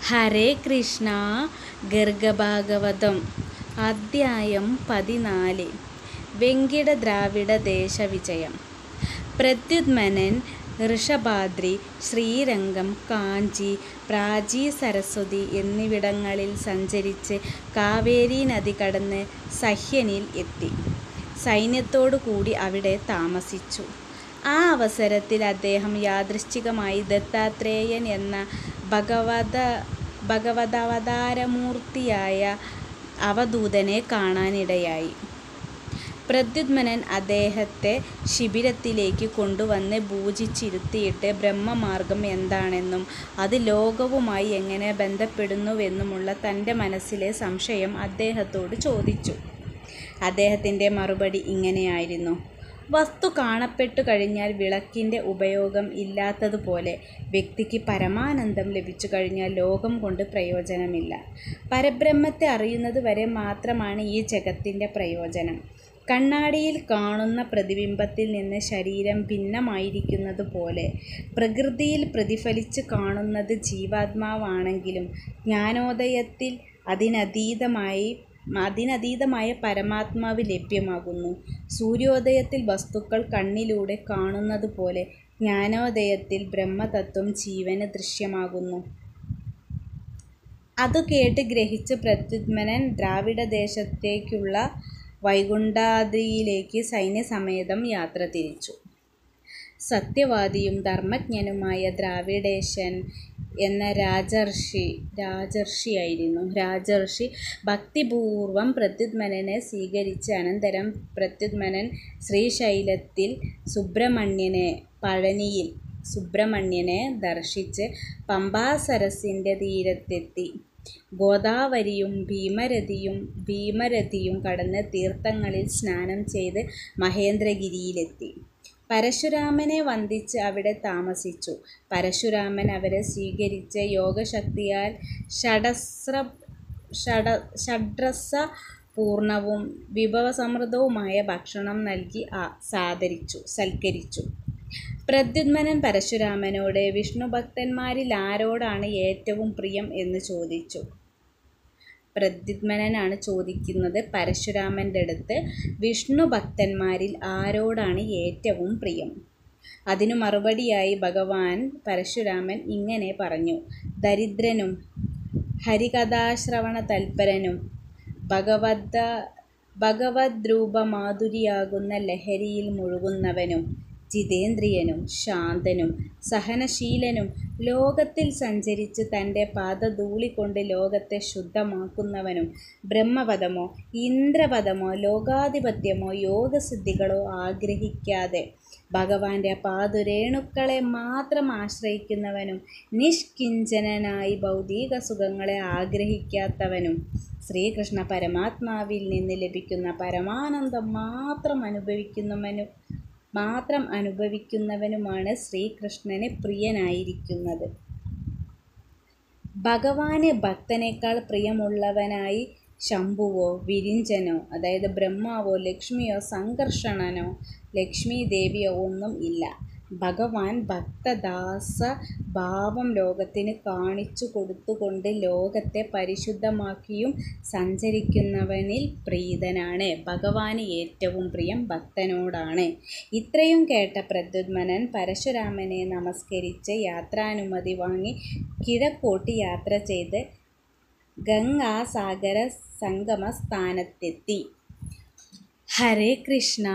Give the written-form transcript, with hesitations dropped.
ഹരേ കൃഷ്ണ. ഗർഗഭാഗവതം അധ്യായം 14. വെങ്കിട ദ്രാവിഡ ദേശ വിജയം. പ്രദ്യുമ്നൻ ഋഷഭാദ്രി, ശ്രീരംഗം, കാഞ്ചി, പ്രാചി, സരസ്വതി എന്നിവിടങ്ങളിൽ സഞ്ചരിച്ച് കാവേരി നദി കടന്ന് സഹ്യനിൽ എത്തി. സൈന്യത്തോടു കൂടി അവിടെ താമസിച്ചു. ആ അവസരത്തിൽ അദ്ദേഹം യാദൃച്ഛികമായി ദത്താത്രേയൻ എന്ന ഭഗവദവതാരമൂർത്തിയായ അവധൂതനെ കാണാനിടയായി. പ്രദ്യുമ്നൻ അദ്ദേഹത്തെ ശിബിരത്തിലേക്ക് കൊണ്ടുവന്ന് പൂജിച്ചിരുത്തിയിട്ട് ബ്രഹ്മമാർഗം എന്താണെന്നും അത് ലോകവുമായി എങ്ങനെ ബന്ധപ്പെടുന്നുവെന്നുമുള്ള തൻ്റെ മനസ്സിലെ സംശയം അദ്ദേഹത്തോട് ചോദിച്ചു. അദ്ദേഹത്തിൻ്റെ മറുപടി ഇങ്ങനെയായിരുന്നു: വസ്തു കാണപ്പെട്ടു കഴിഞ്ഞാൽ വിളക്കിൻ്റെ ഉപയോഗം ഇല്ലാത്തതുപോലെ വ്യക്തിക്ക് പരമാനന്ദം ലഭിച്ചു കഴിഞ്ഞാൽ ലോകം കൊണ്ട് പ്രയോജനമില്ല. പരബ്രഹ്മത്തെ അറിയുന്നത് വരെ മാത്രമാണ് ഈ ജഗത്തിൻ്റെ പ്രയോജനം. കണ്ണാടിയിൽ കാണുന്ന പ്രതിബിംബത്തിൽ നിന്ന് ശരീരം ഭിന്നമായിരിക്കുന്നത് പോലെ പ്രകൃതിയിൽ പ്രതിഫലിച്ച് കാണുന്നത് ജീവാത്മാവാണെങ്കിലും ജ്ഞാനോദയത്തിൽ അതിനതീതമായ പരമാത്മാവ് ലഭ്യമാകുന്നു. സൂര്യോദയത്തിൽ വസ്തുക്കൾ കണ്ണിലൂടെ കാണുന്നത് പോലെ ജ്ഞാനോദയത്തിൽ ബ്രഹ്മതത്വം ജീവന് ദൃശ്യമാകുന്നു. അതു കേട്ട് ഗ്രഹിച്ച് പ്രദ്യുമ്നൻ ദ്രാവിഡദേശത്തേക്കുള്ള വൈകുണ്ഠാദ്രിയിലേക്ക് സൈന്യസമേതം യാത്ര തിരിച്ചു. സത്യവാദിയും ധർമ്മജ്ഞനുമായ ദ്രാവിഡേശൻ എന്ന രാജർഷി ഭക്തിപൂർവം പ്രദ്യുമ്നനെ സ്വീകരിച്ച് അനന്തരം പ്രദ്യുമ്നൻ ശ്രീശൈലത്തിൽ സുബ്രഹ്മണ്യനെ ദർശിച്ച് പമ്പാസരസിൻ്റെ തീരത്തെത്തി. ഗോദാവരിയും ഭീമരതിയും കടന്ന് തീർത്ഥങ്ങളിൽ സ്നാനം ചെയ്ത് മഹേന്ദ്രഗിരിയിലെത്തി. പരശുരാമനെ വന്ദിച്ച് അവിടെ താമസിച്ചു. പരശുരാമൻ അവരെ സ്വീകരിച്ച് യോഗശക്തിയാൽ ഷഡ്രസപൂർണവും വിഭവസമൃദ്ധവുമായ ഭക്ഷണം നൽകി സൽക്കരിച്ചു. പ്രദ്യുമ്നൻ പരശുരാമനോട് വിഷ്ണുഭക്തന്മാരിൽ ആരോടാണ് ഏറ്റവും പ്രിയം എന്ന് ചോദിച്ചു. പ്രദ്യുമ്നനാണ് ചോദിക്കുന്നത് പരശുരാമൻ്റെ അടുത്ത്, വിഷ്ണുഭക്തന്മാരിൽ ആരോടാണ് ഏറ്റവും പ്രിയം? അതിനു മറുപടിയായി ഭഗവാൻ പരശുരാമൻ ഇങ്ങനെ പറഞ്ഞു: ദരിദ്രനും ഹരികഥാശ്രവണ തൽപരനും ഭഗവദ്രൂപമാധുരിയാകുന്ന ലഹരിയിൽ മുഴുകുന്നവനും ജിതേന്ദ്രിയനും ശാന്തനും സഹനശീലനും ലോകത്തിൽ സഞ്ചരിച്ച് തൻ്റെ പാദധൂളി കൊണ്ട് ലോകത്തെ ശുദ്ധമാക്കുന്നവനും ബ്രഹ്മപദമോ ഇന്ദ്രപദമോ ലോകാധിപത്യമോ യോഗസിദ്ധികളോ ആഗ്രഹിക്കാതെ ഭഗവാന്റെ പാദരേണുക്കളെ മാത്രം ആശ്രയിക്കുന്നവനും നിഷ്കിഞ്ചനായി ഭൗതിക സുഖങ്ങളെ ആഗ്രഹിക്കാത്തവനും ശ്രീകൃഷ്ണ പരമാത്മാവിൽ നിന്ന് ലഭിക്കുന്ന പരമാനന്ദം മാത്രം അനുഭവിക്കുന്നവനുമാണ് ശ്രീകൃഷ്ണന് പ്രിയനായിരിക്കുന്നത്. ഭഗവാന് ഭക്തനേക്കാൾ പ്രിയമുള്ളവനായി ശംഭുവോ വിരിഞ്ചനോ അതായത് ബ്രഹ്മാവോ ലക്ഷ്മിയോ സംകർഷണനോ ലക്ഷ്മീദേവിയോ ഒന്നും ഇല്ല. ഭഗവാൻ ഭക്തദാസഭാവം ലോകത്തിന് കാണിച്ചു കൊടുത്തുകൊണ്ട് ലോകത്തെ പരിശുദ്ധമാക്കിയും സഞ്ചരിക്കുന്നവനിൽ പ്രീതനാണ്. ഭഗവാന് ഏറ്റവും പ്രിയം ഭക്തനോടാണ്. ഇത്രയും കേട്ട പ്രദ്യുമ്നൻ പരശുരാമനെ നമസ്കരിച്ച് യാത്രാനുമതി വാങ്ങി കിഴക്കോട്ട് യാത്ര ചെയ്ത് ഗംഗാസാഗര സംഗമ സ്ഥാനത്തെത്തി. ഹരേ കൃഷ്ണ.